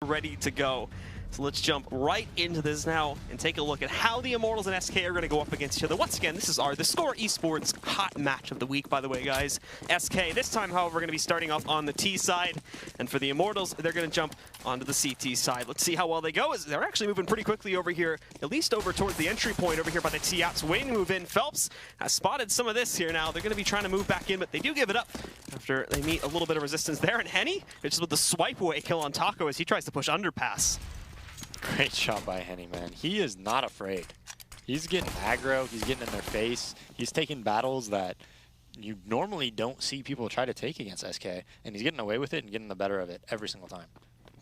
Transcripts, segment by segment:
ready to go. So let's jump right into this now and take a look at how the Immortals and SK are going to go up against each other. Once again, this is the Score Esports hot match of the week, by the way, guys. SK, this time, however, we're going to be starting off on the T side. And for the Immortals, they're going to jump onto the CT side. Let's see how well they go. As they're actually moving pretty quickly over here, at least over towards the entry point over here by the T-Apps. Waiting to move in. Phelps has spotted some of this here now. They're going to be trying to move back in, but they do give it up after they meet a little bit of resistance there. And Henny, just with the swipe away kill on Taco as he tries to push underpass. Great shot by Henny, man. He is not afraid. He's getting aggro. He's getting in their face. He's taking battles that you normally don't see people try to take against SK, and he's getting away with it and getting the better of it every single time.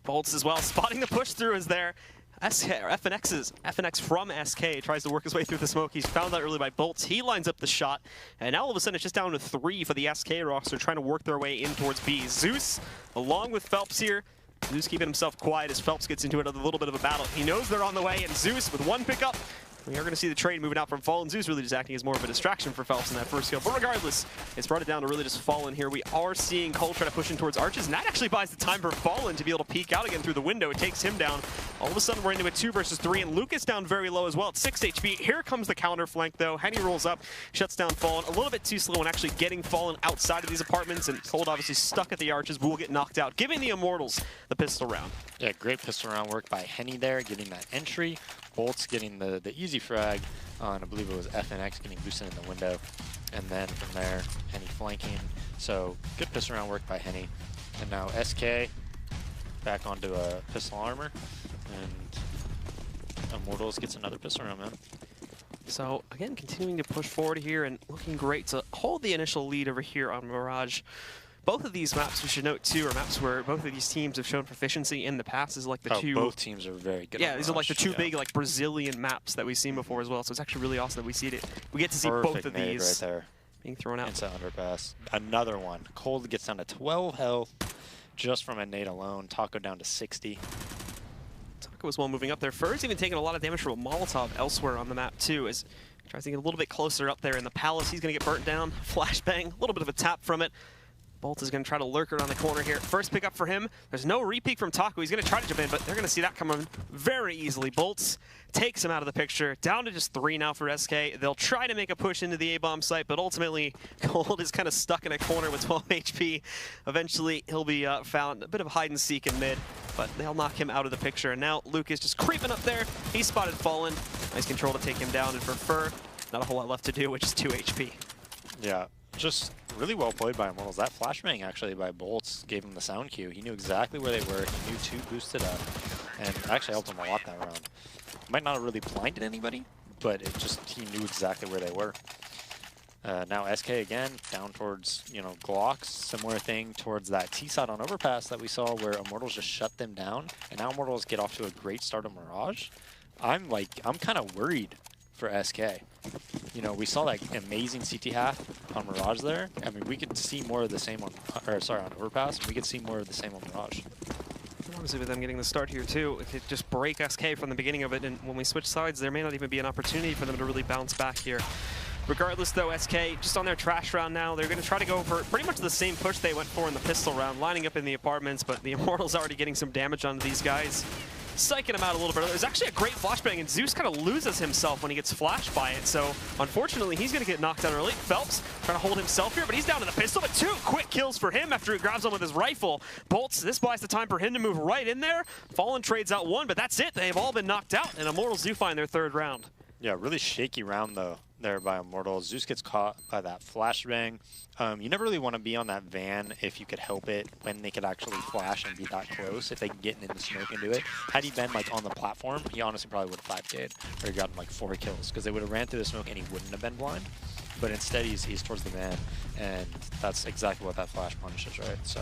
Bolts as well, spotting the push through is there. FNX from SK tries to work his way through the smoke. He's found out early by Bolts. He lines up the shot, and now all of a sudden it's just down to 3 for the SK roster trying to work their way in towards B. Zeus, along with Phelps here. Zeus keeping himself quiet as Phelps gets into another little bit of a battle. He knows they're on the way, and Zeus with one pickup. We are going to see the trade moving out from Fallen. Zeus really just acting as more of a distraction for Phelps in that first kill. But regardless, it's brought it down to really just Fallen here. We are seeing Cole try to push in towards Arches, and that actually buys the time for Fallen to be able to peek out again through the window. It takes him down. All of a sudden, we're into a 2 versus 3, and Lucas down very low as well at 6 HP. Here comes the counter flank, though. Henny rolls up, shuts down Fallen. A little bit too slow in actually getting Fallen outside of these apartments, and Cold obviously stuck at the Arches, but will get knocked out, giving the Immortals the pistol round. Yeah, great pistol round work by Henny there, getting that entry. Bolts getting the easy frag on, I believe it was FNX, getting boosted in the window. And then from there, Henny flanking. So good pistol round work by Henny. And now SK back onto a pistol armor. And Immortals gets another pistol round, man. So again, continuing to push forward here and looking great to hold the initial lead over here on Mirage. Both of these maps, we should note too, are maps where both of these teams have shown proficiency in the past. This is like the two. Both teams are very good. Yeah, these are like the two big like Brazilian maps that we've seen before as well. So it's actually really awesome that we see it. We get to see both of these right there being thrown out. Inside underpass. Another one. Cold gets down to 12 health just from a nade alone. Taco down to 60. Taco was well moving up there. Fur's even taking a lot of damage from a Molotov elsewhere on the map too. As he tries to get a little bit closer up there in the palace, he's going to get burnt down. Flashbang, a little bit of a tap from it. Bolt is going to try to lurk around the corner here. First pick up for him. There's no re-peek from Taco. He's going to try to jump in, but they're going to see that coming very easily. Bolts takes him out of the picture. Down to just 3 now for SK. They'll try to make a push into the A-bomb site, but ultimately, Cold is kind of stuck in a corner with 12 HP. Eventually, he'll be found. A bit of hide and seek in mid, but they'll knock him out of the picture. And now Lucas just creeping up there. He spotted Fallen. Nice control to take him down. And for Fur, not a whole lot left to do, which is 2 HP. Yeah, just really well played by Immortals. That flashbang actually by Bolts gave him the sound cue. He knew exactly where they were. He knew 2 boosted up, and actually helped him a lot that round. Might not have really blinded anybody, but it just he knew exactly where they were. Now SK again down towards Glocks. Similar thing towards that T side on overpass that we saw where Immortals just shut them down, and now Immortals get off to a great start of Mirage. I'm kind of worried for SK. We saw that amazing CT half on Mirage there. I mean, we could see more of the same on Overpass. We could see more of the same on Mirage. Obviously with them getting the start here too, if it just break SK from the beginning of it, and when we switch sides, there may not even be an opportunity for them to really bounce back here. Regardless though, SK just on their trash round now, they're going to try to go for pretty much the same push they went for in the pistol round, lining up in the apartments, but the Immortals already getting some damage onto these guys. Psyching him out a little bit. There's actually a great flashbang, and Zeus kind of loses himself when he gets flashed by it. So, unfortunately, he's going to get knocked out early. Phelps trying to hold himself here, but he's down to the pistol. But 2 quick kills for him after he grabs him with his rifle. Bolts, this buys the time for him to move right in there. Fallen trades out 1, but that's it. They've all been knocked out, and Immortals do find their 3rd round. Yeah, really shaky round, though, there by Immortals. Zeus gets caught by that flashbang. You never really want to be on that van if you could help it when they could actually flash and be that close, if they can get in the smoke and do it. Had he been on the platform, he honestly probably would have 5K'd, or he gotten 4 kills, because they would have ran through the smoke and he wouldn't have been blind. But instead, he's towards the van, and that's exactly what that flash punishes, right? So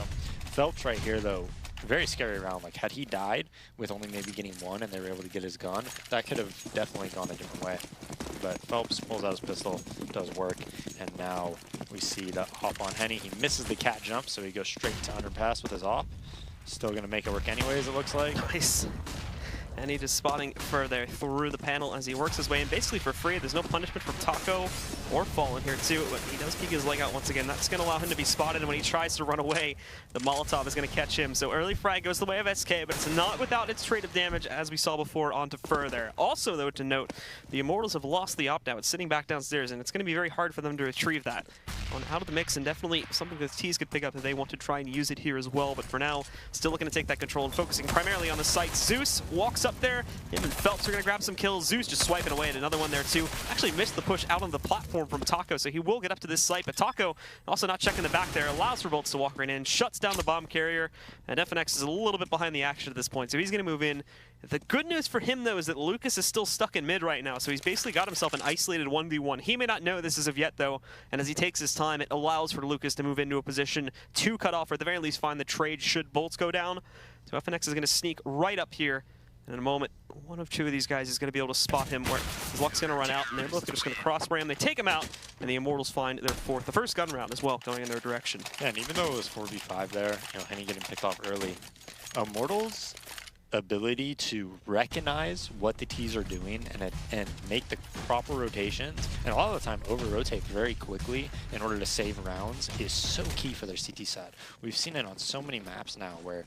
Phelps right here, though, very scary round. Had he died with only maybe getting 1 and they were able to get his gun, that could have definitely gone a different way. But Phelps pulls out his pistol, does work, and now we see that hop on Henny. He misses the cat jump, so he goes straight to underpass with his op. Still going to make it work anyways, it looks like. Nice. And he just spotting further through the panel as he works his way in basically for free. There's no punishment from Taco or Fallen here too, but he does peek his leg out once again. That's going to allow him to be spotted, and when he tries to run away, the Molotov is going to catch him. So early frag goes the way of SK, but it's not without its trade of damage, as we saw before, onto Fur there. Also, though, to note, the Immortals have lost the opt-out. It's sitting back downstairs, and it's going to be very hard for them to retrieve that. Out of the mix, and definitely something that Tees could pick up if they want to try and use it here as well. But for now, still looking to take that control and focusing primarily on the site. Zeus walks up there. Him and Phelps are going to grab some kills. Zeus just swiping away at another one there too. Actually missed the push out on the platform from Taco, so he will get up to this site. But Taco, also not checking the back there, allows for Bolts to walk right in, shuts down the bomb carrier, and FNX is a little bit behind the action at this point, so he's going to move in. The good news for him, though, is that Lucas is still stuck in mid right now, so he's basically got himself an isolated 1v1. He may not know this as of yet, though, and as he takes his time, it allows for Lucas to move into a position to cut off, or at the very least find the trade should Bolts go down. So FNX is going to sneak right up here, and in a moment, one of two of these guys is going to be able to spot him where his luck's going to run out, and they're both just going to cross-spray him. They take him out, and the Immortals find their fourth, the first gun round as well, going in their direction. Yeah, and even though it was 4v5 there, Henny getting picked off early, Immortals' ability to recognize what the T's are doing and make the proper rotations, and a lot of the time over-rotate very quickly in order to save rounds is so key for their CT side. We've seen it on so many maps now where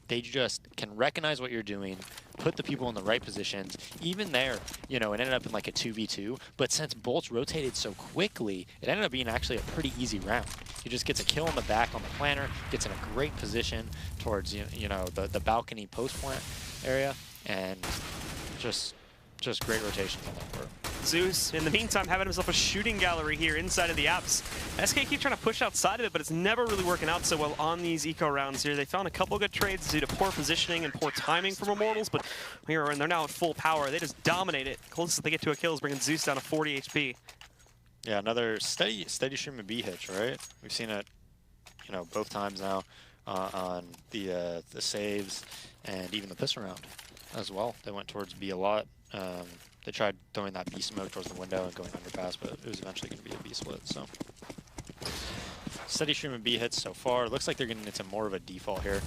they just can recognize what you're doing, put the people in the right positions. Even there, it ended up in like a 2v2, but since Bolts rotated so quickly, it ended up being actually a pretty easy round. He just gets a kill in the back on the planter, gets in a great position towards the balcony post plant area, and just great rotations on that part. Zeus, in the meantime, having himself a shooting gallery here inside of the apps. SK keep trying to push outside of it, but it's never really working out so well on these eco rounds here. They found a couple good trades due to poor positioning and poor timing from Immortals, but here, and they're now at full power. They just dominate it. Closest they get to a kill is bringing Zeus down to 40 HP. Yeah, another steady stream of B hits, right? We've seen it, both times now on the saves and even the pistol round as well. They went towards B a lot. They tried throwing that B smoke towards the window and going underpass, but it was eventually going to be a B split. So steady stream of B hits so far. It looks like they're getting into more of a default here.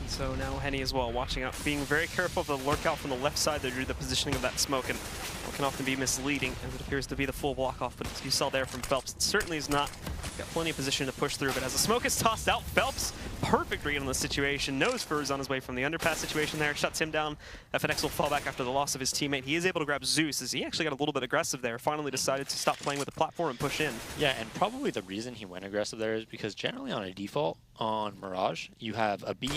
And so now Henny as well, watching out, being very careful of the lurk out from the left side there due to the positioning of that smoke, and what can often be misleading as it appears to be the full block off. But as you saw there from Phelps, it certainly is not. Got plenty of position to push through, but as the smoke is tossed out, Phelps, perfect read on the situation, knows Fur's on his way from the underpass situation there, shuts him down. FNX will fall back after the loss of his teammate. He is able to grab Zeus, as he actually got a little bit aggressive there, finally decided to stop playing with the platform and push in. Yeah, and probably the reason he went aggressive there is because generally on a default on Mirage, you have a B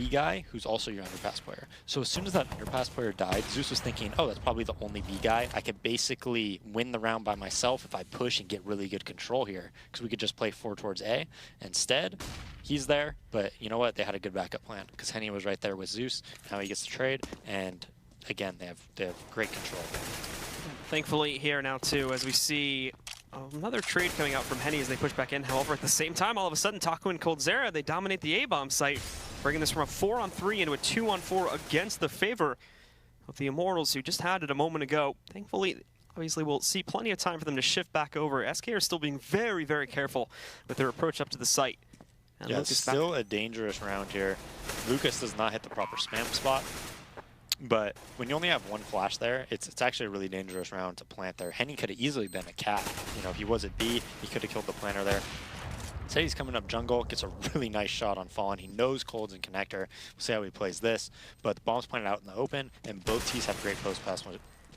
guy who's also your underpass player. So as soon as that underpass player died, Zeus was thinking, oh, that's probably the only B guy. I could basically win the round by myself if I push and get really good control here, because we could just play 4 towards A. Instead, he's there, but you know what? They had a good backup plan, because Henny was right there with Zeus. Now he gets the trade, and again, they have great control. Thankfully here now too, as we see another trade coming out from Henny as they push back in. However, at the same time, all of a sudden, Taco and Coldzera, they dominate the A-bomb site, bringing this from a 4-on-3 into a 2-on-4 against the favor of the Immortals, who just had it a moment ago. Thankfully, obviously, we'll see plenty of time for them to shift back over. SK are still being very, very careful with their approach up to the site. And yeah, it's still a dangerous round here. Lucas does not hit the proper spam spot. But when you only have one flash there, it's actually a really dangerous round to plant there. Henny could have easily been a cat. If he was at B, he could have killed the planter there. Say he's coming up jungle, gets a really nice shot on Fallen. He knows Cold's in connector. We'll see how he plays this. But the bomb's planted out in the open, and both T's have great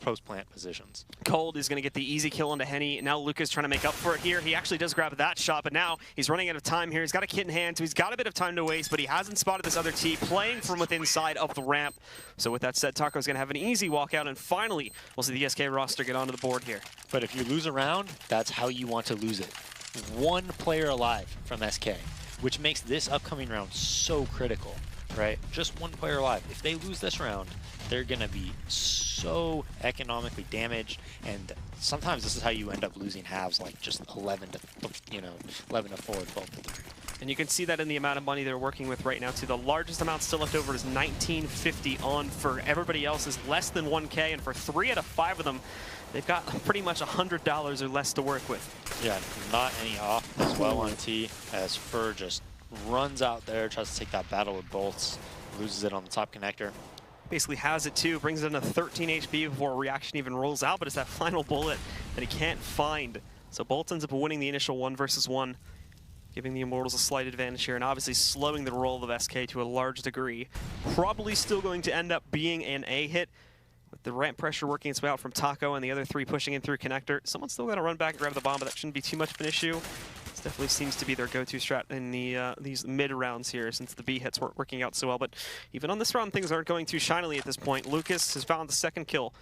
post-plant positions. Cold is going to get the easy kill onto Henny. Now Lucas trying to make up for it here. He actually does grab that shot, but now he's running out of time here. He's got a kit in hand, so he's got a bit of time to waste, but he hasn't spotted this other T playing from within side of the ramp. So with that said, Taco's going to have an easy walkout, and finally, we'll see the SK roster get onto the board here. But if you lose a round, that's how you want to lose it. One player alive from SK, which makes this upcoming round so critical, right? Just one player alive. If they lose this round, they're going to be so economically damaged, and sometimes this is how you end up losing halves, like just 11 to 4, 12 to 3. And you can see that in the amount of money they're working with right now, too. The largest amount still left over is $19.50 on for everybody else is less than 1K, and for 3 out of 5 of them, they've got pretty much $100 or less to work with. Yeah, not any off as well on T, as Fur just runs out there, tries to take that battle with Bolts, loses it on the top connector. basically has it too, brings it in a 13 HP before a reaction even rolls out, but it's that final bullet that he can't find. So Bolt ends up winning the initial 1v1, giving the Immortals a slight advantage here, and obviously slowing the roll of SK to a large degree. Probably still going to end up being an A hit, with the ramp pressure working its way out from Taco and the other three pushing in through connector. Someone's still got to run back and grab the bomb, but that shouldn't be too much of an issue. This definitely seems to be their go-to strat in the these mid rounds here, since the B hits weren't working out so well. But even on this round, things aren't going too shinily at this point. Lucas has found the second kill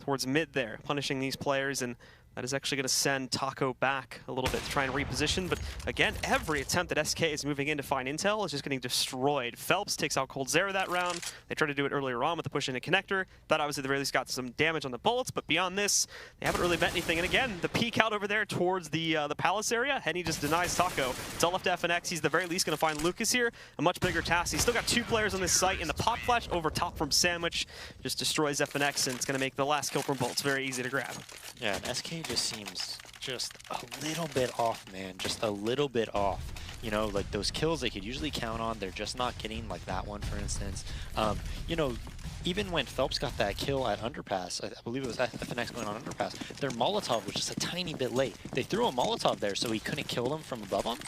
towards mid there, punishing these players, and that is actually going to send Taco back a little bit to try and reposition. But again, every attempt that SK is moving in to find intel is just getting destroyed. Phelps takes out coldzera that round. They tried to do it earlier on with the push into connector. That obviously at the very least got some damage on the bullets, but beyond this, they haven't really met anything. And again, the peek out over there towards the palace area, Henny just denies Taco. It's all left to FNX. He's at the very least going to find Lucas here. A much bigger task. He's still got two players on this site, and the pop flash over top from Sandwich just destroys FNX, and it's going to make the last kill from Bolts very easy to grab. Yeah, and SK just seems just a little bit off, man. Just a little bit off. You know, like those kills they could usually count on, they're just not getting, like that one, for instance. You know, even when Phelps got that kill at Underpass, I believe it was FNX going on Underpass, their Molotov was just a tiny bit late. They threw a Molotov there so he couldn't kill them from above him,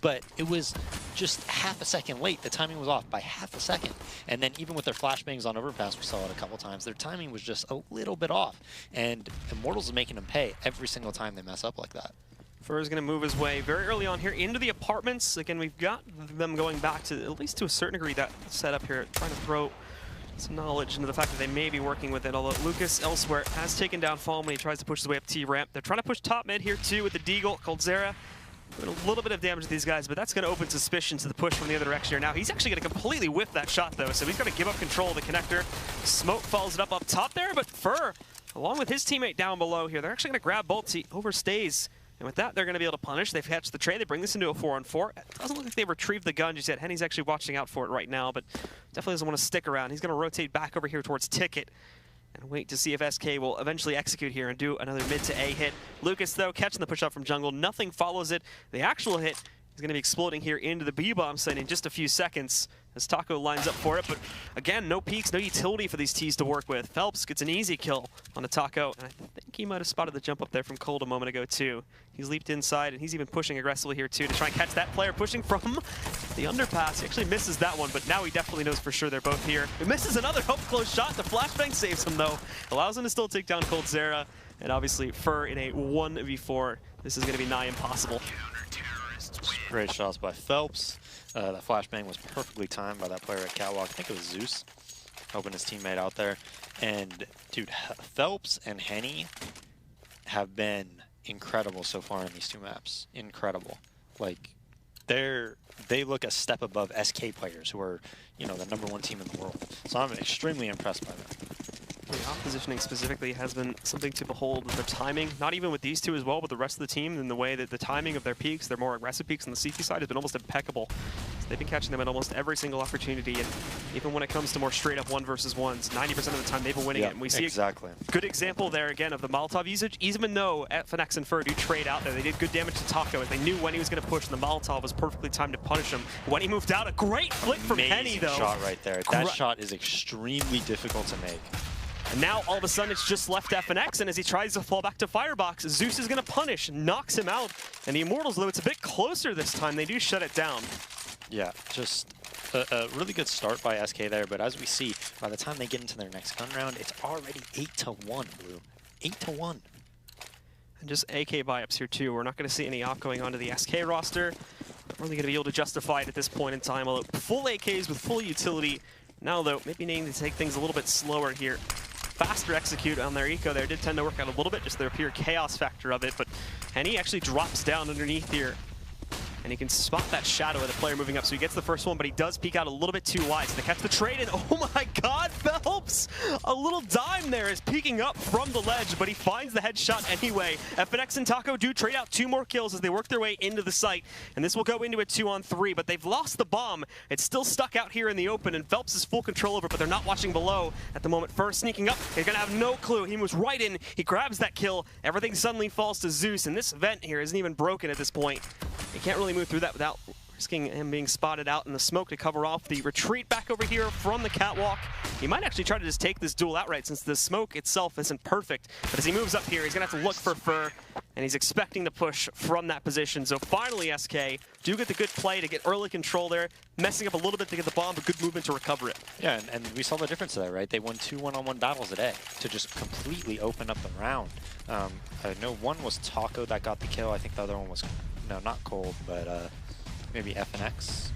but it was just half a second late. The timing was off by half a second. And then even with their flashbangs on Overpass, we saw it a couple times, their timing was just a little bit off. And Immortals is making them pay every single time they mess up like that. Fur is going to move his way very early on here into the apartments. Again, we've got them going back to, at least to a certain degree, that setup here, trying to throw some knowledge into the fact that they may be working with it, although Lucas elsewhere has taken down Falm when he tries to push his way up T-ramp. They're trying to push top mid here too with the Deagle. coldzera doing a little bit of damage to these guys, but that's going to open suspicion to the push from the other direction here. Now he's actually going to completely whiff that shot though, so he's got to give up control of the connector. Smoke follows it up top there, but Fur, along with his teammate down below here, they're actually going to grab Bolts. He overstays. And with that, they're going to be able to punish. They've hatched the trade. They bring this into a 4-on-4. It doesn't look like they've retrieved the gun just yet. Henny's actually watching out for it right now, but definitely doesn't want to stick around. He's going to rotate back over here towards Ticket and wait to see if SK will eventually execute here and do another mid to A hit. Lucas, though, catching the push up from jungle. Nothing follows it. The actual hit is going to be exploding here into the B-bomb site in just a few seconds as Taco lines up for it. But again, no peeks, no utility for these Ts to work with. Phelps gets an easy kill on a Taco, and I think he might have spotted the jump up there from Cold a moment ago too. He's leaped inside, and he's even pushing aggressively here too to try and catch that player pushing from the underpass. He actually misses that one, but now he definitely knows for sure they're both here. He misses another up-close shot. The flashbang saves him though, allows him to still take down coldzera, and obviously Fur in a 1v4. This is going to be nigh impossible. Great shots by Phelps. That flashbang was perfectly timed by that player at Catwalk. I think it was Zeus, helping his teammate out there. And dude, Phelps and Henny have been incredible so far in these two maps. Incredible. Like, they look a step above SK players, who are, you know, the #1 team in the world. So I'm extremely impressed by them. The op-positioning specifically has been something to behold. The timing, not even with these two as well, but the rest of the team, in the way that the timing of their peaks, their more aggressive peaks on the CT side, has been almost impeccable. So they've been catching them at almost every single opportunity, and even when it comes to more straight-up 1v1s, 90% of the time they've been winning it. And we see exactly a good example there again of the Molotov usage, even though FNX and Fur do trade out there. They did good damage to Taco, and they knew when he was going to push, and the Molotov was perfectly timed to punish him. When he moved out, a great flick from Henny, though. Shot right there. That shot is extremely difficult to make. And now, all of a sudden, it's just left FNX, and as he tries to fall back to Firebox, Zeus is going to punish, knocks him out. And the Immortals, though it's a bit closer this time, they do shut it down. Yeah, just a really good start by SK there, but as we see, by the time they get into their next gun round, it's already 8-1, Blue. 8-1. And just AK buy-ups here, too. We're not going to see any op going onto the SK roster. Not really going to be able to justify it at this point in time, although full AKs with full utility. Now, though, maybe needing to take things a little bit slower here. Faster execute on their eco there did tend to work out a little bit, just their pure chaos factor of it, but Henny actually drops down underneath here. And he can spot that shadow of the player moving up, so he gets the first one, but he does peek out a little bit too wide. So they catch the trade, and oh my god, Phelps! A little dime there is peeking up from the ledge, but he finds the headshot anyway. FNX and Taco do trade out 2 more kills as they work their way into the site, and this will go into a 2-on-3, but they've lost the bomb. It's still stuck out here in the open, and Phelps is full control over it, but they're not watching below at the moment. First sneaking up, they're gonna have no clue. He moves right in, he grabs that kill, everything suddenly falls to Zeus, and this vent here isn't even broken at this point. He can't really move through that without risking him being spotted out in the smoke to cover off the retreat back over here from the catwalk. He might actually try to just take this duel outright since the smoke itself isn't perfect. But as he moves up here, he's going to have to look for Fur, and he's expecting to push from that position. So finally, SK do get the good play to get early control there, messing up a little bit to get the bomb, but good movement to recover it. Yeah, and we saw the difference there, right? They won 2 one-on-one battles a day to just completely open up the round. I know one was Taco that got the kill. I think the other one was, no, not Cold, but maybe FNX.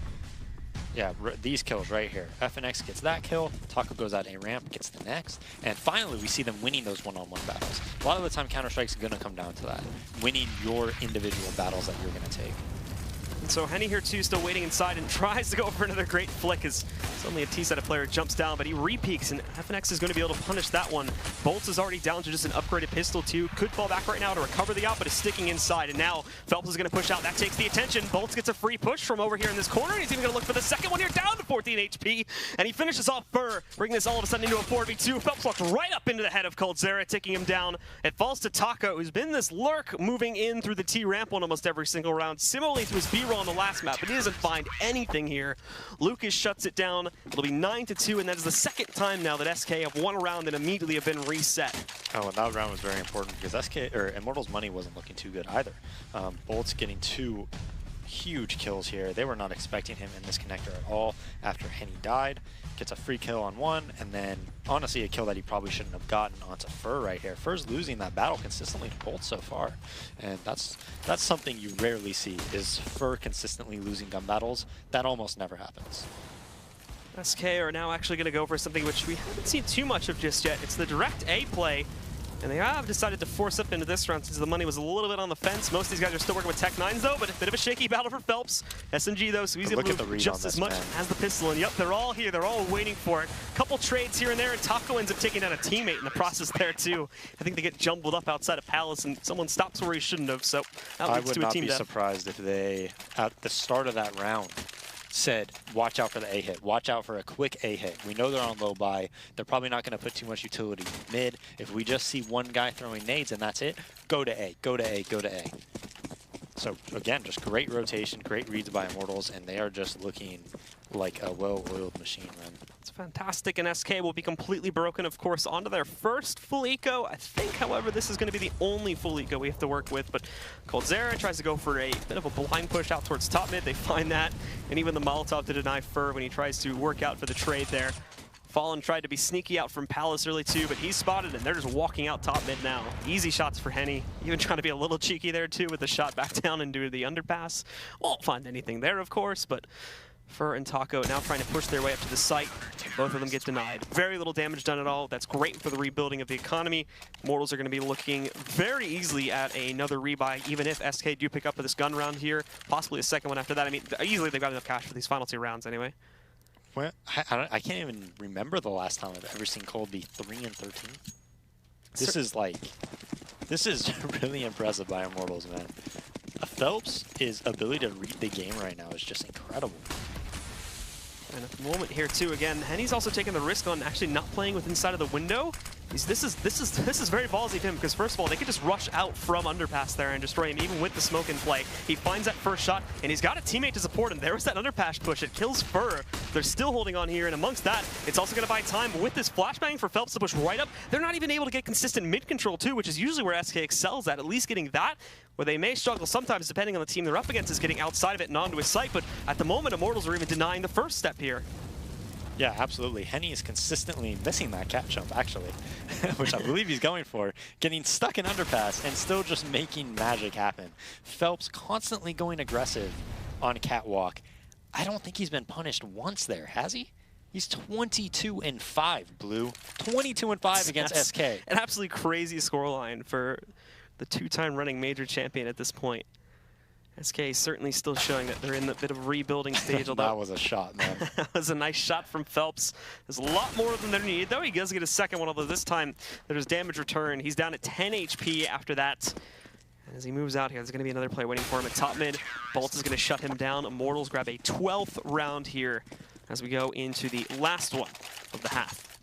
Yeah, these kills right here. FNX gets that kill, Taco goes out A ramp, gets the next, and finally we see them winning those one-on-one battles. A lot of the time Counter-Strike's going to come down to that, winning your individual battles that you're going to take. And so Henny here too, still waiting inside and tries to go for another great flick as suddenly a T-Seta player jumps down, but he re-peeks and FNX is going to be able to punish that one. Bolts is already down to just an upgraded pistol too. Could fall back right now to recover the op, but is sticking inside. And now Phelps is going to push out. That takes the attention. Bolts gets a free push from over here in this corner. And he's even going to look for the second one here, down to 14 HP. And he finishes off Fur, bringing this all of a sudden into a 4v2. Phelps walked right up into the head of Coldzera, taking him down. It falls to Taco, who's been this lurk moving in through the T ramp on almost every single round. Similarly to his B-roll on the last map, but he doesn't find anything here. Lucas shuts it down. It'll be 9-2, and that is the second time now that SK have won a round and immediately have been reset. Oh, and that round was very important because SK or Immortals' money wasn't looking too good either. Bolt's getting 2 huge kills here. They were not expecting him in this connector at all after Henny died. Gets a free kill on one, and then honestly a kill that he probably shouldn't have gotten onto Fur right here. Fur's losing that battle consistently to Bolt so far, and that's something you rarely see, is Fur consistently losing gun battles. That almost never happens. SK are now actually going to go for something which we haven't seen too much of just yet. It's the direct A play. And they have decided to force up into this round since the money was a little bit on the fence. Most of these guys are still working with Tech 9s though, but a bit of a shaky battle for Phelps. SMG though, so he's able to move just as much as the pistol. And yep, they're all here. They're all waiting for it. Couple trades here and there, and Taco ends up taking out a teammate in the process there too. I think they get jumbled up outside of Palace, and someone stops where he shouldn't have. So that leads to a team death. I would not be surprised if they, at the start of that round, said, watch out for the A hit. Watch out for a quick A hit. We know they're on low buy. They're probably not going to put too much utility mid. If we just see one guy throwing nades and that's it, go to A, go to A, go to A. So again, just great rotation, great reads by Immortals, and they are just looking like a well-oiled machine run. It's fantastic, and SK will be completely broken, of course, onto their first full eco. I think, however, this is going to be the only full eco we have to work with, but Coldzera tries to go for a bit of a blind push out towards top mid. They find that, and even the Molotov to deny Fur when he tries to work out for the trade there. Fallen tried to be sneaky out from Palace early too, but he's spotted and they're just walking out top mid now. Easy shots for Henny. Even trying to be a little cheeky there too with the shot back down into the underpass. Won't find anything there, of course, but Fur and Taco now trying to push their way up to the site. Both of them get denied. Very little damage done at all. That's great for the rebuilding of the economy. Immortals are going to be looking very easily at another rebuy, even if SK do pick up this gun round here. Possibly a second one after that. I mean, easily they've got enough cash for these final 2 rounds anyway. Well, I can't even remember the last time I've ever seen Cold be 3-13. This is really impressive by Immortals, man. Phelps' ability to read the game right now is just incredible. And at the moment here too, again, Henny's also taking the risk on actually not playing with inside of the window. This is very ballsy of him because first of all, they could just rush out from underpass there and destroy him even with the smoke in play. He finds that first shot and he's got a teammate to support him. There was that underpass push. It kills Fur. They're still holding on here, and amongst that, it's also going to buy time. But with this flashbang for Phelps to push right up, they're not even able to get consistent mid control too, which is usually where SK excels at least getting that. Where they may struggle sometimes, depending on the team they're up against, is getting outside of it and onto his site. But at the moment, Immortals are even denying the first step here. Yeah, absolutely. Henny is consistently missing that cat jump, actually, which I believe he's going for, getting stuck in underpass and still just making magic happen. Phelps constantly going aggressive on catwalk. I don't think he's been punished once there, has he? He's 22-5, Blue. 22-5 against SK. An absolutely crazy scoreline for the 2-time running major champion at this point. SK is certainly still showing that they're in the bit of rebuilding stage. That was a shot, man. That was a nice shot from Phelps. There's a lot more than they need, though. He does get a second one, although this time there's damage return. He's down at 10 HP after that. And as he moves out here, there's going to be another player waiting for him at top mid. Bolts is going to shut him down. Immortals grab a 12th round here as we go into the last one of the half.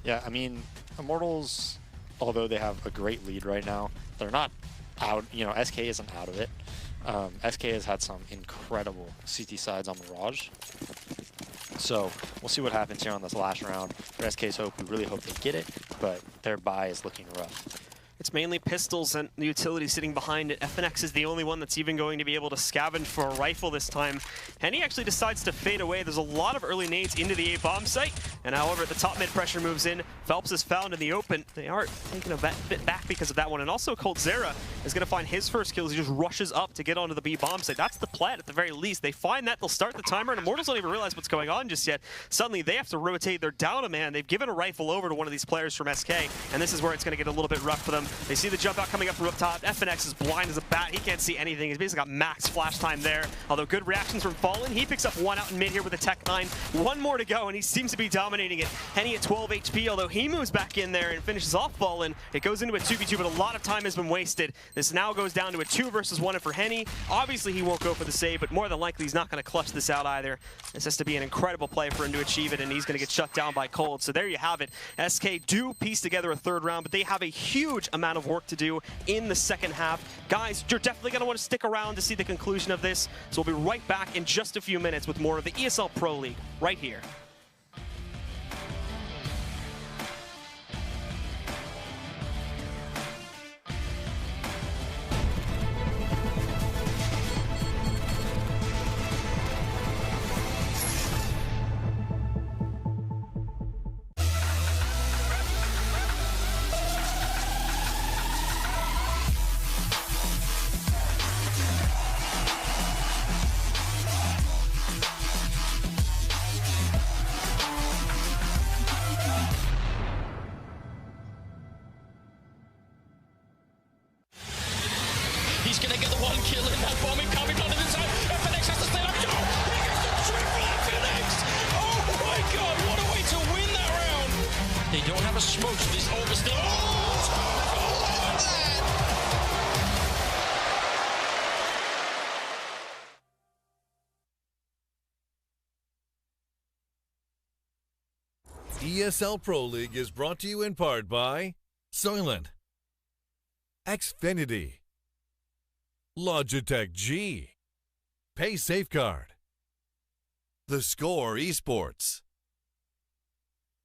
Yeah, I mean, Immortals, although they have a great lead right now, they're not out, you know, SK isn't out of it. SK has had some incredible CT sides on Mirage. So we'll see what happens here on this last round. For SK's Hope, we really hope they get it, but their bye is looking rough. It's mainly pistols and the utility sitting behind it. FNX is the only one that's even going to be able to scavenge for a rifle this time. And he actually decides to fade away. There's a lot of early nades into the A bomb site. And however, the top mid pressure moves in. Phelps is found in the open. They are taking a bit back because of that one. And also Coldzera is going to find his first kills. He just rushes up to get onto the B bomb site. That's the plan at the very least. They find that, they'll start the timer, and Immortals don't even realize what's going on just yet. Suddenly they have to rotate. They're down a man. They've given a rifle over to one of these players from SK. And this is where it's going to get a little bit rough for them. They see the jump out coming up from up top. FNX is blind as a bat. He can't see anything. He's basically got max flash time there. Although good reactions from Fallen. He picks up one out in mid here with a Tech 9. One more to go, and he seems to be dominating it. Henny at 12 HP, although he moves back in there and finishes off Fallen. It goes into a 2v2, but a lot of time has been wasted. This now goes down to a 2 versus 1, and for Henny, obviously he won't go for the save, but more than likely he's not going to clutch this out either. This has to be an incredible play for him to achieve it, and he's going to get shut down by Cold. So there you have it. SK do piece together a third round, but they have a huge amount of work to do in the second half. Guys, you're definitely going to want to stick around to see the conclusion of this. So we'll be right back in just a few minutes with more of the ESL Pro League right here. He's going to get the one kill in that bomb. Coming onto the side. FNX has to stay up. Oh, he gets the triple FNX. Oh my god, what a way to win that round. They don't have a smoke, so this over still. Oh, ESL Pro League is brought to you in part by Soylent, Xfinity, Logitech G, Pay Safeguard, The Score Esports,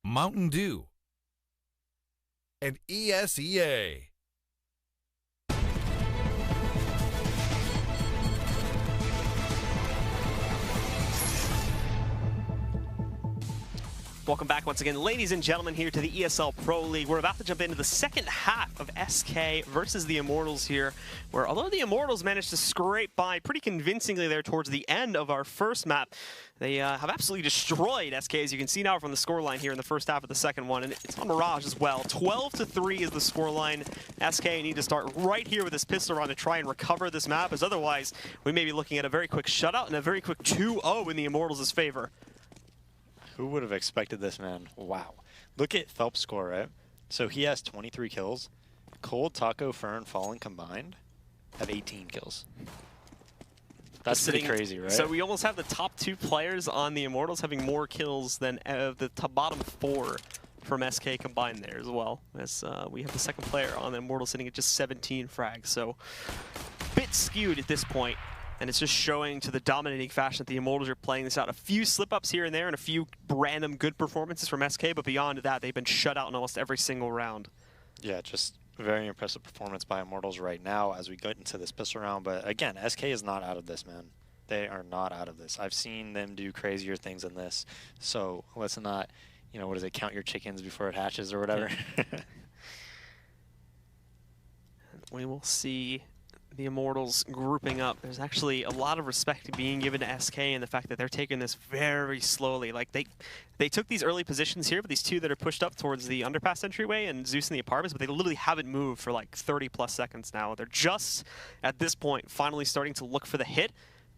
Mountain Dew, and ESEA. Welcome back once again, ladies and gentlemen, here to the ESL Pro League. We're about to jump into the second half of SK versus the Immortals here, where although the Immortals managed to scrape by pretty convincingly there towards the end of our first map, they have absolutely destroyed SK, as you can see now from the scoreline here in the first half of the second one, and it's on Mirage as well. 12-3 is the scoreline. SK need to start right here with this pistol round to try and recover this map, as otherwise we may be looking at a very quick shutout and a very quick 2-0 in the Immortals' favor. Who would have expected this, man? Wow. Look at Phelps' score, right? So he has 23 kills. Cold, Taco, Fern, Fallen combined have 18 kills. That's pretty crazy, right? So we almost have the top 2 players on the Immortals having more kills than the bottom 4 from SK combined there as well. As we have the second player on the Immortals sitting at just 17 frags. So bit skewed at this point. And it's just showing to the dominating fashion that the Immortals are playing this out. A few slip-ups here and there and a few random good performances from SK, but beyond that, they've been shut out in almost every single round. Yeah, just very impressive performance by Immortals right now as we get into this pistol round. But again, SK is not out of this, man. They are not out of this. I've seen them do crazier things than this. So let's not, you know, what is it, count your chickens before it hatches or whatever. We will see the Immortals grouping up. There's actually a lot of respect being given to SK and the fact that they're taking this very slowly. Like they took these early positions here, but these 2 that are pushed up towards the underpass entryway and Zeus in the apartments, but they literally haven't moved for like 30+ seconds now. They're just, at this point, finally starting to look for the hit,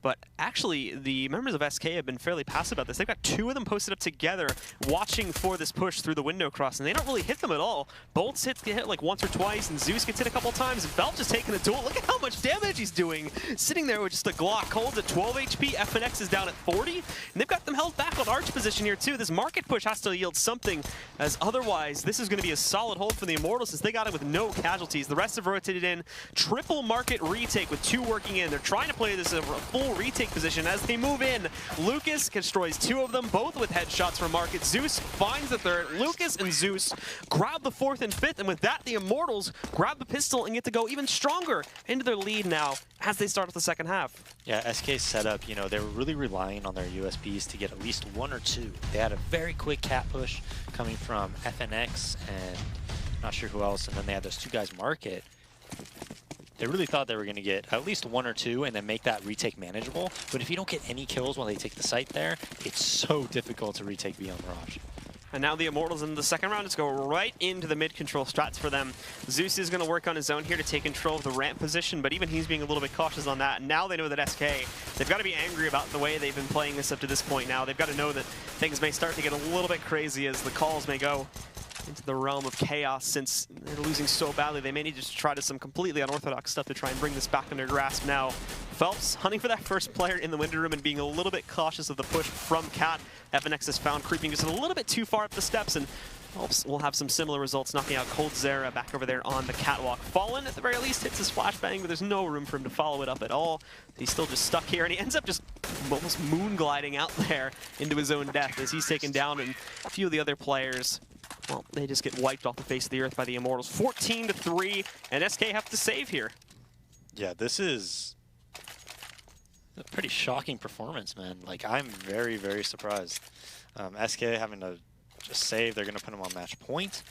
But actually, the members of SK have been fairly passive about this. They've got 2 of them posted up together, watching for this push through the window cross, and they don't really hit them at all. Bolts get hit like once or twice, and Zeus gets hit a couple times, and Phelps is taking the duel. Look at how much damage he's doing. Sitting there with just a Glock. Cold's at 12 HP, FNX is down at 40, and they've got them held back on arch position here too. This market push has to yield something, as otherwise this is going to be a solid hold for the Immortals since they got it with no casualties. The rest have rotated in. Triple market retake with 2 working in. They're trying to play this as a full retake position as they move in. Lucas destroys 2 of them, both with headshots from market. Zeus finds the 3rd. Lucas and Zeus grab the 4th and 5th, and with that, the Immortals grab the pistol and get to go even stronger into their lead now as they start off the second half. Yeah, SK's setup, you know, they were really relying on their USBs to get at least 1 or 2. They had a very quick cat push coming from FNX and not sure who else, and then they had those 2 guys market. They really thought they were going to get at least 1 or 2 and then make that retake manageable. But if you don't get any kills while they take the site there, it's so difficult to retake B on Mirage. And now the Immortals in the second round just go right into the mid-control strats for them. Zeus is going to work on his own here to take control of the ramp position, but even he's being a little bit cautious on that. And now they know that SK, they've got to be angry about the way they've been playing this up to this point now. They've got to know that things may start to get a little bit crazy as the calls may go into the realm of chaos. Since they're losing so badly, they may need to try to some completely unorthodox stuff to try and bring this back under grasp now. Phelps hunting for that first player in the window room and being a little bit cautious of the push from Cat. FNX is found creeping just a little bit too far up the steps, and Phelps will have some similar results, knocking out Cold Zera back over there on the catwalk. Fallen, at the very least, hits his flashbang, but there's no room for him to follow it up at all. He's still just stuck here, and he ends up just almost moon gliding out there into his own death as he's taken down, and a few of the other players, well, they just get wiped off the face of the earth by the Immortals. 14-3, and SK have to save here. Yeah, this is a pretty shocking performance, man. Like, I'm very, very surprised. SK having to just save. They're going to put him on match point,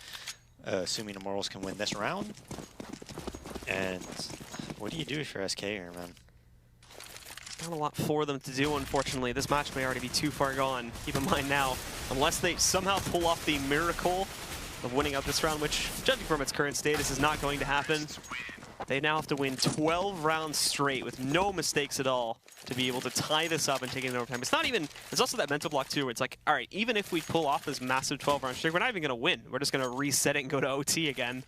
assuming Immortals can win this round. And what do you do if you're SK here, man? Not a lot for them to do, unfortunately. This match may already be too far gone. Keep in mind now, unless they somehow pull off the miracle of winning out this round, which, judging from its current status, is not going to happen, they now have to win 12 rounds straight with no mistakes at all to be able to tie this up and take it in overtime. It's not even, it's also that mental block too, where it's like, all right, even if we pull off this massive 12-round streak, we're not even going to win. We're just going to reset it and go to OT again.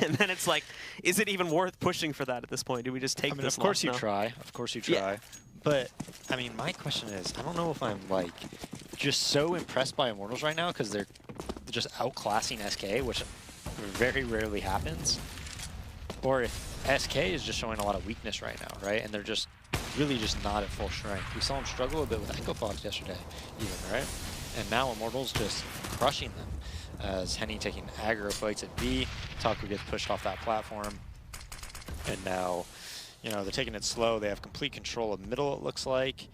And then it's like, is it even worth pushing for that at this point? Do we just take this of course loss you now? try. Of course you try. Yeah. But, I mean, my question is, I don't know if I'm, like, just so impressed by Immortals right now because they're just outclassing SK, which very rarely happens, or if SK is just showing a lot of weakness right now, right? And they're just really just not at full strength. We saw them struggle a bit with Echo Fox yesterday, even, right? And now Immortals just crushing them. As Henny taking aggro fights at B, Taku gets pushed off that platform, and now, you know, they're taking it slow. They have complete control of middle, it looks like.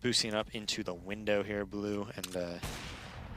Boosting up into the window here, Blue, and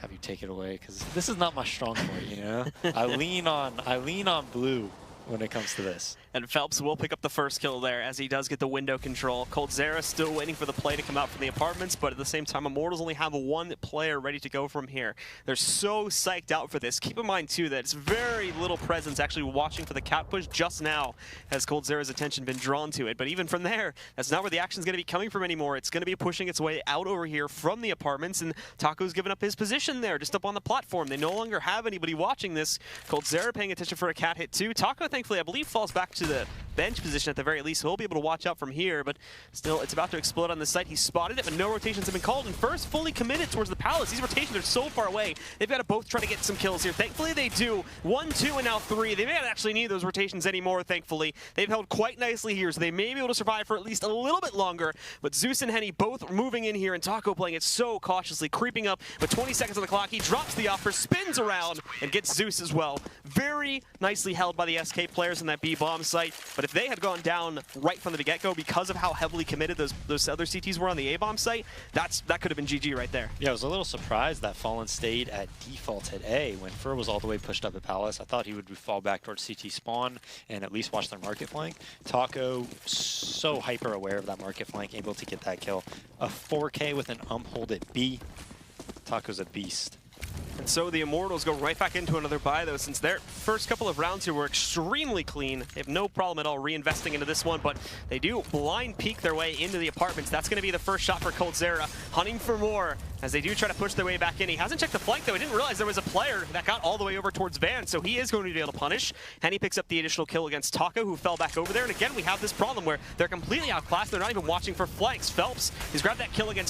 have you take it away, because this is not my strong point, you know? I lean on Blue when it comes to this. And Phelps will pick up the first kill there as he does get the window control. Cold Zera still waiting for the play to come out from the apartments, but at the same time, Immortals only have one player ready to go from here. They're so psyched out for this. Keep in mind, too, that it's very little presence actually watching for the cat push just now as Cold Zera's attention been drawn to it. But even from there, that's not where the action's going to be coming from anymore. It's going to be pushing its way out over here from the apartments, and Taco's given up his position there, just up on the platform. They no longer have anybody watching this. Cold Zera paying attention for a cat hit, too. Taco, thankfully, I believe, falls back to the bench position at the very least, so he'll be able to watch out from here, but still, it's about to explode on the site. He spotted it, but no rotations have been called, and first fully committed towards the palace. These rotations are so far away. They've got to both try to get some kills here. Thankfully, they do. 1, 2, and now 3. They may not actually need those rotations anymore, thankfully. They've held quite nicely here, so they may be able to survive for at least a little bit longer, but Zeus and Henny both moving in here, and Taco playing it so cautiously, creeping up, but 20 seconds on the clock. He drops the offer, spins around, and gets Zeus as well. Very nicely held by the SK players in that B-bomb site, but if they had gone down right from the get-go because of how heavily committed those other CTs were on the A-bomb site, that could have been GG right there. Yeah, I was a little surprised that Fallen stayed at default at A when Fur was all the way pushed up at Palace. I thought he would fall back towards CT spawn and at least watch their market flank. Taco, so hyper aware of that market flank, able to get that kill. A 4K with an hold at B. Taco's a beast. And so the Immortals go right back into another buy, though, since their first couple of rounds here were extremely clean. They have no problem at all reinvesting into this one, but they do blind peek their way into the apartments. That's going to be the first shot for coldzera, hunting for more as they do try to push their way back in. He hasn't checked the flank, though. He didn't realize there was a player that got all the way over towards Van, so he is going to be able to punish. And he picks up the additional kill against Taka, who fell back over there. And again, we have this problem where they're completely outclassed. They're not even watching for flanks. Phelps has grabbed that kill against